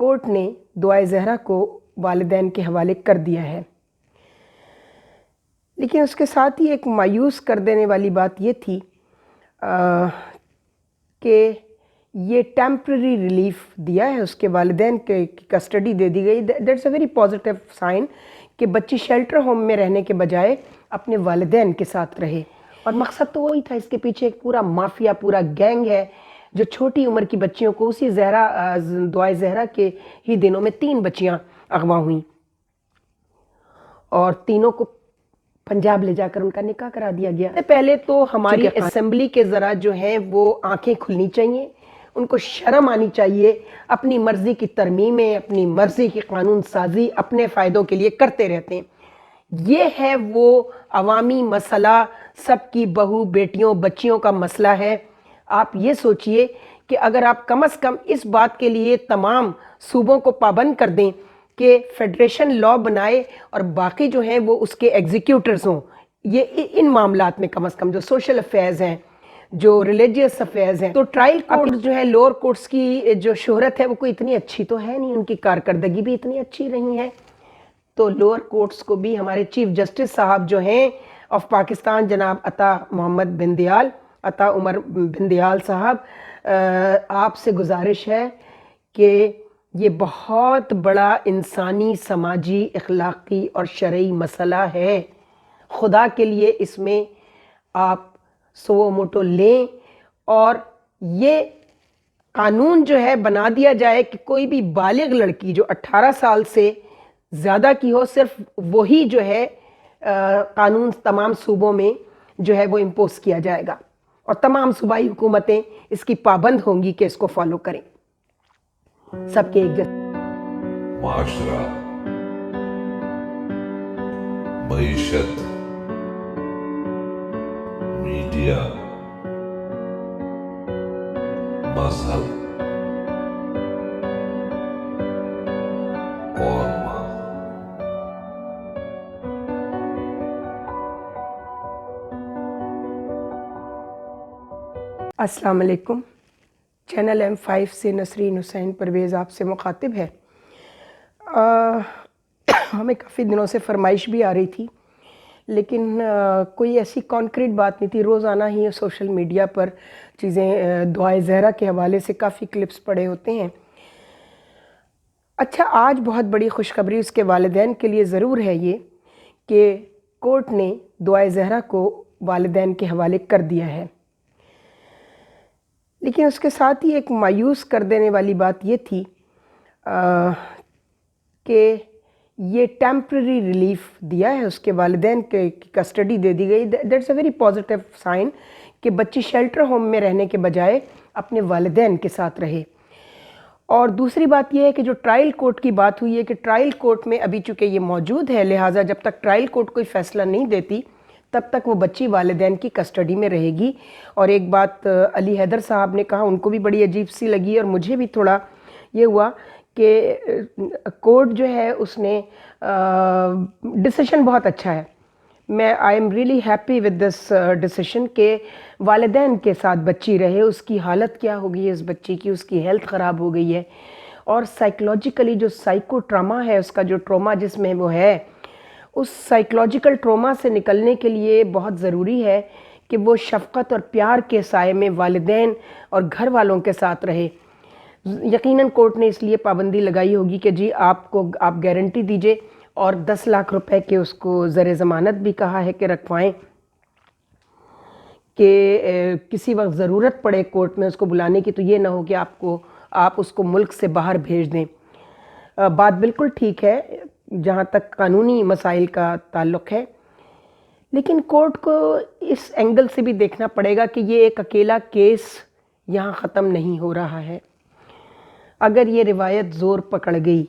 Court نے دعائے زہرا کو والدین کے حوالے کر دیا ہے، لیکن اس کے ساتھ ہی ایک مایوس کر دینے والی بات یہ تھی کہ یہ ٹیمپرری ریلیف دیا ہے، اس کے والدین کی کسٹڈی دے دی گئی۔ That's a very positive sign کہ بچی شیلٹر ہوم میں رہنے کے بجائے اپنے والدین کے ساتھ رہے، اور مقصد تو وہی تھا۔ اس کے پیچھے ایک پورا مافیا، پورا گینگ ہے جو چھوٹی عمر کی بچیوں کو، اسی دعائے زہرا کے ہی دنوں میں 3 بچیاں اغوا ہوئیں اور تینوں کو پنجاب لے جا کر ان کا نکاح کرا دیا گیا۔ پہلے تو ہماری اسمبلی کے ذرا جو ہیں وہ آنکھیں کھلنی چاہیے، ان کو شرم آنی چاہیے۔ اپنی مرضی کی ترمیمیں، اپنی مرضی کی قانون سازی اپنے فائدوں کے لیے کرتے رہتے ہیں۔ یہ ہے وہ عوامی مسئلہ، سب کی بہو بیٹیوں بچیوں کا مسئلہ ہے۔ آپ یہ سوچئے کہ اگر آپ کم از کم اس بات کے لیے تمام صوبوں کو پابند کر دیں کہ فیڈریشن لا بنائے اور باقی جو ہیں وہ اس کے ایگزیکیوٹرز ہوں، یہ ان معاملات میں کم از کم جو سوشل افیئرز ہیں، جو ریلیجیس افیئرز ہیں، تو ٹرائل کورٹ جو ہے، لوور کورٹس کی جو شہرت ہے وہ کوئی اتنی اچھی تو ہے نہیں، ان کی کارکردگی بھی اتنی اچھی نہیں ہے۔ تو لوور کورٹس کو بھی ہمارے چیف جسٹس صاحب جو ہیں آف پاکستان، جناب عطا عمر بن دیال صاحب، آپ سے گزارش ہے کہ یہ بہت بڑا انسانی، سماجی، اخلاقی اور شرعی مسئلہ ہے۔ خدا کے لیے اس میں آپ سو موٹو لیں اور یہ قانون جو ہے بنا دیا جائے کہ کوئی بھی بالغ لڑکی جو 18 سال سے زیادہ کی ہو، صرف وہی جو ہے قانون تمام صوبوں میں جو ہے وہ امپوز کیا جائے گا، اور تمام صوبائی حکومتیں اس کی پابند ہوں گی کہ اس کو فالو کریں۔ سب کے ایک جیسے معاشرہ، معیشت، میڈیا، مذہب اور ماں۔ السلام علیکم، چینل M5 سے نسرین حسین پرویز آپ سے مخاطب ہے۔ ہمیں کافی دنوں سے فرمائش بھی آ رہی تھی، لیکن کوئی ایسی کانکریٹ بات نہیں تھی۔ روزانہ ہی سوشل میڈیا پر چیزیں دعائے زہرا کے حوالے سے کافی کلپس پڑے ہوتے ہیں۔ اچھا، آج بہت بڑی خوشخبری اس کے والدین کے لیے ضرور ہے یہ کہ کورٹ نے دعائے زہرا کو والدین کے حوالے کر دیا ہے، لیکن اس کے ساتھ ہی ایک مایوس کر دینے والی بات یہ تھی کہ یہ ٹیمپرری ریلیف دیا ہے، اس کے والدین کی کسٹڈی دے دی گئی۔ That's a very positive sign کہ بچی شیلٹر ہوم میں رہنے کے بجائے اپنے والدین کے ساتھ رہے۔ اور دوسری بات یہ ہے کہ جو ٹرائل کورٹ کی بات ہوئی ہے کہ ٹرائل کورٹ میں ابھی چونکہ یہ موجود ہے، لہٰذا جب تک ٹرائل کورٹ کوئی فیصلہ نہیں دیتی تب تک وہ بچی والدین کی کسٹڈی میں رہے گی۔ اور ایک بات علی حیدر صاحب نے کہا، ان کو بھی بڑی عجیب سی لگی، اور مجھے بھی تھوڑا یہ ہوا کہ کورٹ جو ہے اس نے ڈیسیشن بہت اچھا ہے۔ میں I am really happy with this decision کہ والدین کے ساتھ بچی رہے۔ اس کی حالت کیا ہو گئی ہے اس بچی کی، اس کی ہیلتھ خراب ہو گئی ہے، اور سائیکولوجیکلی جو سائیکو ٹراما ہے، اس کا جو ٹراما جس میں وہ ہے، اس سائیکولوجیکل ٹراما سے نکلنے کے لیے بہت ضروری ہے کہ وہ شفقت اور پیار کے سائے میں والدین اور گھر والوں کے ساتھ رہے۔ یقیناً کورٹ نے اس لیے پابندی لگائی ہوگی کہ جی آپ گارنٹی دیجئے، اور 10 لاکھ روپے کے اس کو زر ضمانت بھی کہا ہے کہ رکھوائیں، کہ کسی وقت ضرورت پڑے کورٹ میں اس کو بلانے کی تو یہ نہ ہو کہ آپ اس کو ملک سے باہر بھیج دیں۔ بات بالکل ٹھیک ہے جہاں تک قانونی مسائل کا تعلق ہے، لیکن کورٹ کو اس اینگل سے بھی دیکھنا پڑے گا کہ یہ ایک اکیلا کیس یہاں ختم نہیں ہو رہا ہے۔ اگر یہ روایت زور پکڑ گئی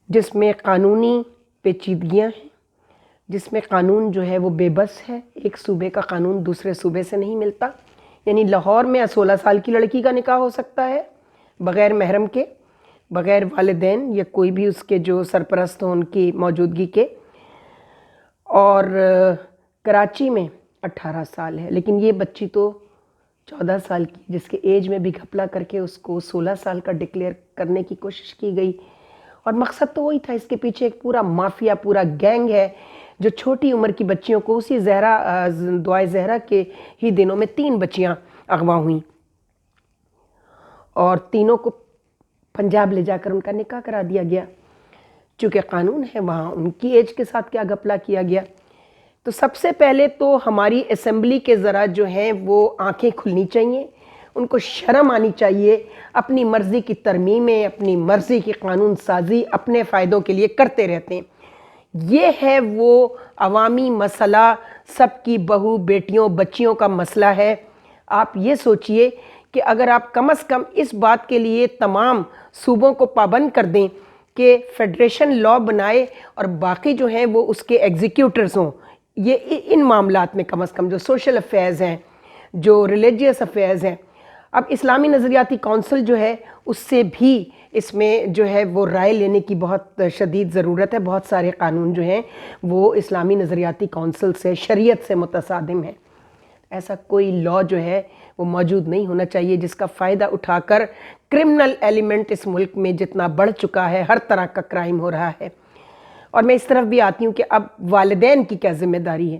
جس میں قانونی پیچیدگیاں ہیں، جس میں قانون جو ہے وہ بے بس ہے، ایک صوبے کا قانون دوسرے صوبے سے نہیں ملتا، یعنی لاہور میں 16 سال کی لڑکی کا نکاح ہو سکتا ہے بغیر محرم کے، بغیر والدین یا کوئی بھی اس کے جو سرپرست ہوں ان کی موجودگی کے، اور کراچی میں 18 سال ہے، لیکن یہ بچی تو 14 سال کی، جس کے ایج میں بھی گھپلا کر کے اس کو 16 سال کا ڈکلیئر کرنے کی کوشش کی گئی، اور مقصد تو وہی تھا۔ اس کے پیچھے ایک پورا مافیا، پورا گینگ ہے جو چھوٹی عمر کی بچیوں کو، اسی دعائے زہرا کے ہی دنوں میں 3 بچیاں اغوا ہوئیں، اور تینوں کو پنجاب لے جا کر ان کا نکاح کرا دیا گیا۔ چونکہ قانون ہے وہاں ان کی ایج کے ساتھ کیا گھپلا کیا گیا۔ تو سب سے پہلے تو ہماری اسمبلی کے ذرا جو ہیں وہ آنکھیں کھلنی چاہیے، ان کو شرم آنی چاہیے، اپنی مرضی کی ترمیمیں، اپنی مرضی کی قانون سازی اپنے فائدوں کے لیے کرتے رہتے ہیں۔ یہ ہے وہ عوامی مسئلہ، سب کی بہو بیٹیوں بچیوں کا مسئلہ ہے۔ آپ یہ سوچئے کہ اگر آپ کم از کم اس بات کے لیے تمام صوبوں کو پابند کر دیں کہ فیڈریشن لا بنائے اور باقی جو ہیں وہ اس کے ایگزیکیوٹرز ہوں، یہ ان معاملات میں کم از کم جو سوشل افیئرز ہیں، جو ریلیجیس افیئرز ہیں۔ اب اسلامی نظریاتی کونسل جو ہے اس سے بھی اس میں جو ہے وہ رائے لینے کی بہت شدید ضرورت ہے۔ بہت سارے قانون جو ہیں وہ اسلامی نظریاتی کونسل سے، شریعت سے متصادم ہیں۔ ایسا کوئی لا جو ہے وہ موجود نہیں ہونا چاہیے جس کا فائدہ اٹھا کر کرمنل ایلیمنٹ اس ملک میں جتنا بڑھ چکا ہے، ہر طرح کا کرائم ہو رہا ہے۔ اور میں اس طرف بھی آتی ہوں کہ اب والدین کی کیا ذمہ داری ہے۔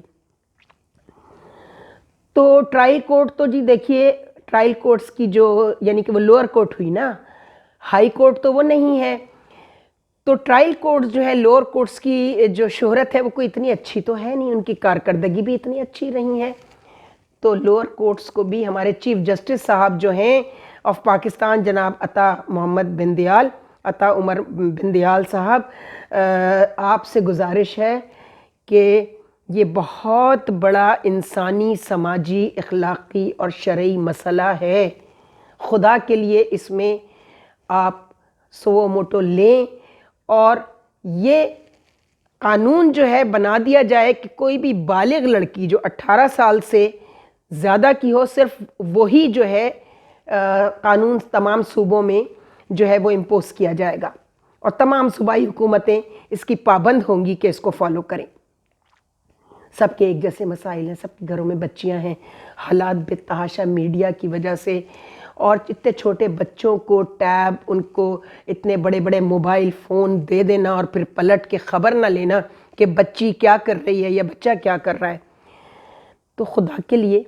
تو ٹرائل کورٹ تو جی دیکھیے، ٹرائل کورٹس کی جو یعنی کہ وہ لوور کورٹ ہوئی نا، ہائی کورٹ تو وہ نہیں ہے۔ تو ٹرائل کورٹس جو ہے، لوور کورٹس کی جو شہرت ہے وہ کوئی اتنی اچھی تو ہے نہیں، ان کی کارکردگی بھی اتنی اچھی نہیں ہے۔ تو لوور کورٹس کو بھی ہمارے چیف جسٹس صاحب جو ہیں آف پاکستان، جناب عطا عمر بن دیال صاحب، آپ سے گزارش ہے کہ یہ بہت بڑا انسانی، سماجی، اخلاقی اور شرعی مسئلہ ہے۔ خدا کے لیے اس میں آپ سو موٹو لیں اور یہ قانون جو ہے بنا دیا جائے کہ کوئی بھی بالغ لڑکی جو 18 سال سے زیادہ کی ہو، صرف وہی جو ہے قانون تمام صوبوں میں جو ہے وہ امپوز کیا جائے گا، اور تمام صوبائی حکومتیں اس کی پابند ہوں گی کہ اس کو فالو کریں۔ سب کے ایک جیسے مسائل ہیں، سب کے گھروں میں بچیاں ہیں، حالات بے تحاشا میڈیا کی وجہ سے، اور اتنے چھوٹے بچوں کو ٹیب، ان کو اتنے بڑے بڑے موبائل فون دے دینا اور پھر پلٹ کے خبر نہ لینا کہ بچی کیا کر رہی ہے یا بچہ کیا کر رہا ہے۔ تو خدا کے لیے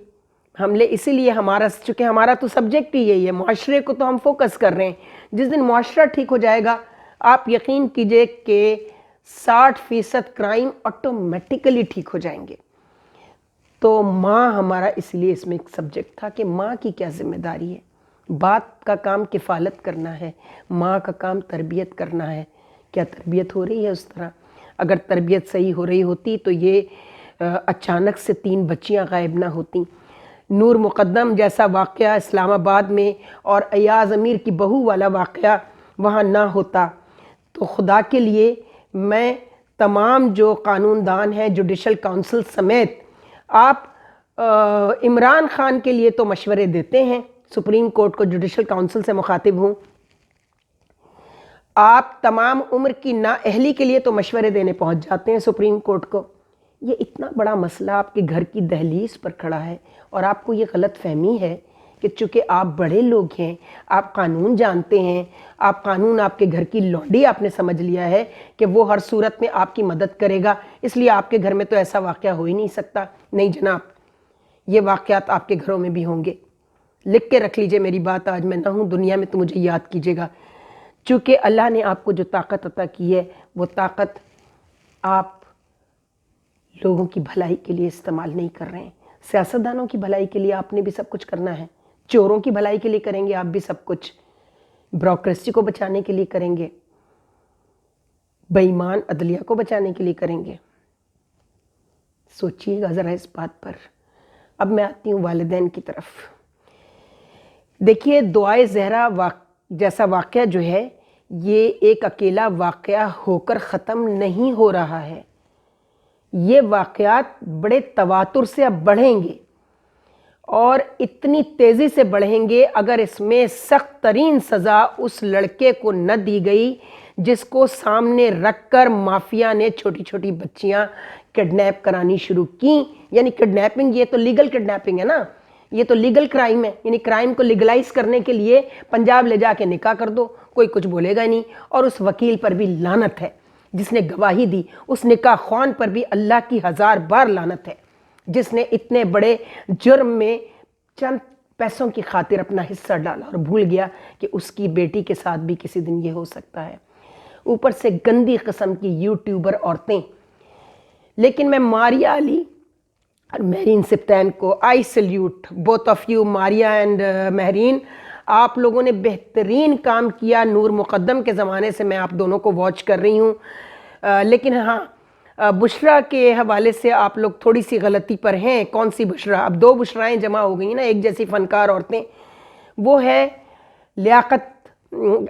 اسی لیے چونکہ ہمارا تو سبجیکٹ ہی یہی ہے، معاشرے کو تو ہم فوکس کر رہے ہیں۔ جس دن معاشرہ ٹھیک ہو جائے گا، آپ یقین کیجئے کہ 60% کرائم آٹومیٹیکلی ٹھیک ہو جائیں گے۔ تو ماں ہمارا اس لیے اس میں ایک سبجیکٹ تھا کہ ماں کی کیا ذمہ داری ہے۔ باپ کا کام کفالت کرنا ہے، ماں کا کام تربیت کرنا ہے۔ کیا تربیت ہو رہی ہے اس طرح؟ اگر تربیت صحیح ہو رہی ہوتی تو یہ اچانک سے 3 بچیاں غائب نہ ہوتیں۔ نور مقدم جیسا واقعہ اسلام آباد میں اور ایاز امیر کی بہو والا واقعہ وہاں نہ ہوتا۔ تو خدا کے لیے میں تمام جو قانون دان ہیں، جوڈیشل کونسل سمیت، آپ عمران خان کے لیے تو مشورے دیتے ہیں، سپریم کورٹ کو جوڈیشل کونسل سے مخاطب ہوں، آپ تمام عمر کی نااہلی کے لیے تو مشورے دینے پہنچ جاتے ہیں سپریم کورٹ کو۔ یہ اتنا بڑا مسئلہ آپ کے گھر کی دہلیز پر کھڑا ہے، اور آپ کو یہ غلط فہمی ہے کہ چونکہ آپ بڑے لوگ ہیں، آپ قانون جانتے ہیں، آپ قانون آپ کے گھر کی لونڈی آپ نے سمجھ لیا ہے کہ وہ ہر صورت میں آپ کی مدد کرے گا، اس لیے آپ کے گھر میں تو ایسا واقعہ ہو ہی نہیں سکتا۔ نہیں جناب، یہ واقعات آپ کے گھروں میں بھی ہوں گے۔ لکھ کے رکھ لیجئے میری بات، آج میں نہ ہوں دنیا میں تو مجھے یاد کیجئے گا، چونکہ اللہ نے آپ کو جو طاقت عطا کی ہے وہ طاقت آپ لوگوں کی بھلائی کے لیے استعمال نہیں کر رہے ہیں۔ سیاستدانوں کی بھلائی کے لیے آپ نے بھی سب کچھ کرنا ہے، چوروں کی بھلائی کے لیے کریں گے آپ بھی سب کچھ، بیوروکریسی کو بچانے کے لیے کریں گے، بے ایمان عدلیہ کو بچانے کے لیے کریں گے۔ سوچئے گا ذرا اس بات پر۔ اب میں آتی ہوں والدین کی طرف۔ دیکھیے، دعائے زہرا جیسا واقعہ جو ہے یہ ایک اکیلا واقعہ ہو کر ختم نہیں ہو رہا ہے، یہ واقعات بڑے تواتر سے اب بڑھیں گے، اور اتنی تیزی سے بڑھیں گے اگر اس میں سخت ترین سزا اس لڑکے کو نہ دی گئی جس کو سامنے رکھ کر مافیا نے چھوٹی چھوٹی بچیاں کڈنیپ کرانی شروع کی۔ یعنی کڈنیپنگ، یہ تو لیگل کڈنیپنگ ہے نا، یہ تو لیگل کرائم ہے، یعنی کرائم کو لیگلائز کرنے کے لیے پنجاب لے جا کے نکاح کر دو، کوئی کچھ بولے گا نہیں۔ اور اس وکیل پر بھی لعنت ہے جس نے گواہی دی، اس نکاح خوان پر بھی اللہ کی 1000 بار لعنت ہے جس نے اتنے بڑے جرم میں چند پیسوں کی خاطر اپنا حصہ ڈالا اور بھول گیا کہ اس کی بیٹی کے ساتھ بھی کسی دن یہ ہو سکتا ہے۔ اوپر سے گندی قسم کی یوٹیوبر عورتیں۔ لیکن میں ماریا علی اور مہرین سبطین کو I salute both of you, Maria and Mehreen, آپ لوگوں نے بہترین کام کیا۔ نور مقدم کے زمانے سے میں آپ دونوں کو واچ کر رہی ہوں، لیکن ہاں بشرا کے حوالے سے آپ لوگ تھوڑی سی غلطی پر ہیں۔ کون سی بشرا؟ اب 2 بشرائیں جمع ہو گئی نا، ایک جیسی فنکار عورتیں۔ وہ ہے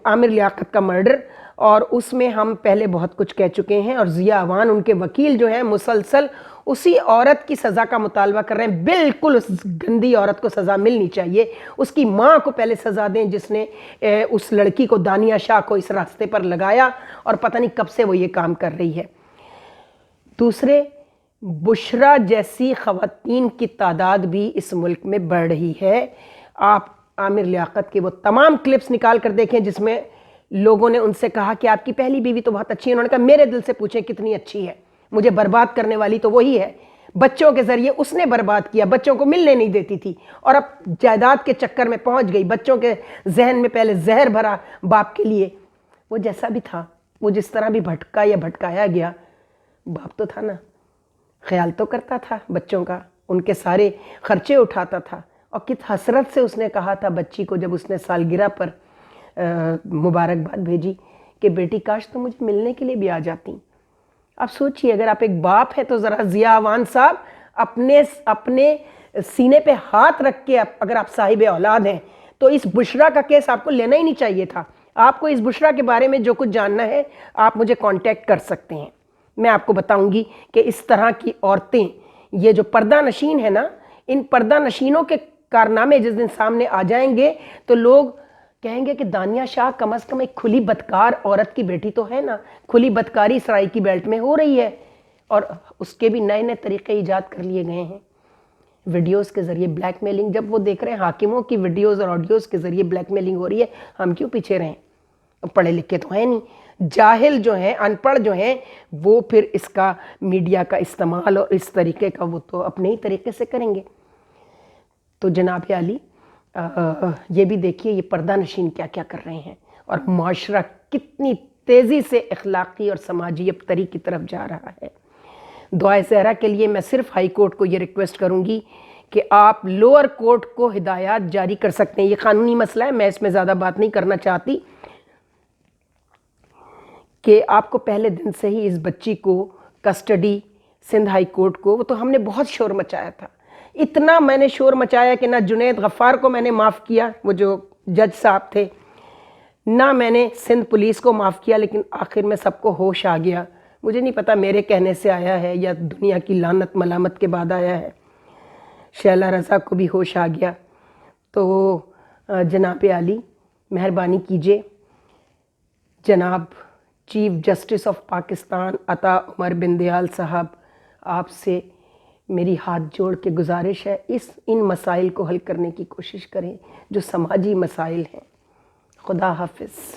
عامر لیاقت کا مرڈر، اور اس میں ہم پہلے بہت کچھ کہہ چکے ہیں، اور ضیاء عوان ان کے وکیل جو ہیں مسلسل اسی عورت کی سزا کا مطالبہ کر رہے ہیں۔ بالکل اس گندی عورت کو سزا ملنی چاہیے، اس کی ماں کو پہلے سزا دیں جس نے اس لڑکی کو، دانیہ شاہ کو، اس راستے پر لگایا، اور پتہ نہیں کب سے وہ یہ کام کر رہی ہے۔ دوسرے، بشرا جیسی خواتین کی تعداد بھی اس ملک میں بڑھ رہی ہے۔ آپ عامر لیاقت کے وہ تمام کلپس نکال کر دیکھیں جس میں لوگوں نے ان سے کہا کہ آپ کی پہلی بیوی تو بہت اچھی ہے، انہوں نے کہا میرے دل سے پوچھیں کتنی اچھی ہے، مجھے برباد کرنے والی تو وہی ہے، بچوں کے ذریعے اس نے برباد کیا، بچوں کو ملنے نہیں دیتی تھی، اور اب جائیداد کے چکر میں پہنچ گئی، بچوں کے ذہن میں پہلے زہر بھرا باپ کے لیے۔ وہ جیسا بھی تھا، وہ جس طرح بھی بھٹکا یا بھٹکایا گیا، باپ تو تھا نا، خیال تو کرتا تھا بچوں کا، ان کے سارے خرچے اٹھاتا تھا، اور کت حسرت سے اس نے کہا تھا بچی کو جب اس نے سالگرہ پر مبارکباد بھیجی کہ بیٹی کاش تو مجھے ملنے کے لیے بھی آ جاتی۔ اب سوچئے اگر آپ ایک باپ ہیں تو ذرا ضیاء عوان صاحب اپنے سینے پہ ہاتھ رکھ کے، اگر آپ صاحب اولاد ہیں تو اس بشرا کا کیس آپ کو لینا ہی نہیں چاہیے تھا۔ آپ کو اس بشرا کے بارے میں جو کچھ جاننا ہے آپ مجھے کانٹیکٹ کر سکتے ہیں، میں آپ کو بتاؤں گی کہ اس طرح کی عورتیں، یہ جو پردہ نشین ہے نا، ان پردہ نشینوں کے کارنامے جس دن سامنے آ جائیں گے تو لوگ کہیں گے کہ دانیہ شاہ کم از کم ایک کھلی بدکار عورت کی بیٹی تو ہے نا، کھلی بدکاری سرائی کی بیلٹ میں ہو رہی ہے، اور اس کے بھی نئے نئے طریقے ایجاد کر لیے گئے ہیں، ویڈیوز کے ذریعے بلیک میلنگ۔ جب وہ دیکھ رہے ہیں حاکموں کی ویڈیوز اور آڈیوز کے ذریعے بلیک میلنگ ہو رہی ہے، ہم کیوں پیچھے رہیں؟ پڑھے لکھے تو ہیں نہیں، جاہل جو ہیں، ان پڑھ جو ہیں، وہ پھر اس کا میڈیا کا استعمال اور اس طریقے کا وہ تو اپنے ہی طریقے سے کریں گے۔ تو جناب علی یہ بھی دیکھیے یہ پردہ نشین کیا کیا کر رہے ہیں، اور معاشرہ کتنی تیزی سے اخلاقی اور سماجی ابتری کی طرف جا رہا ہے۔ دعائے زہرا کے لیے میں صرف ہائی کورٹ کو یہ ریکویسٹ کروں گی کہ آپ لوور کورٹ کو ہدایات جاری کر سکتے ہیں، یہ قانونی مسئلہ ہے، میں اس میں زیادہ بات نہیں کرنا چاہتی، کہ آپ کو پہلے دن سے ہی اس بچی کو کسٹڈی سندھ ہائی کورٹ کو، وہ تو ہم نے بہت شور مچایا تھا، اتنا میں نے شور مچایا کہ نہ جنید غفار کو میں نے معاف کیا، وہ جو جج صاحب تھے، نہ میں نے سندھ پولیس کو معاف کیا، لیکن آخر میں سب کو ہوش آ گیا۔ مجھے نہیں پتا میرے کہنے سے آیا ہے یا دنیا کی لعنت ملامت کے بعد آیا ہے، شیلا رضا کو بھی ہوش آ گیا۔ تو جناب عالی مہربانی کیجئے، جناب چیف جسٹس آف پاکستان عطا عمر بن دیال صاحب، آپ سے میری ہاتھ جوڑ کے گزارش ہے ان مسائل کو حل کرنے کی کوشش کریں جو سماجی مسائل ہیں۔ خدا حافظ۔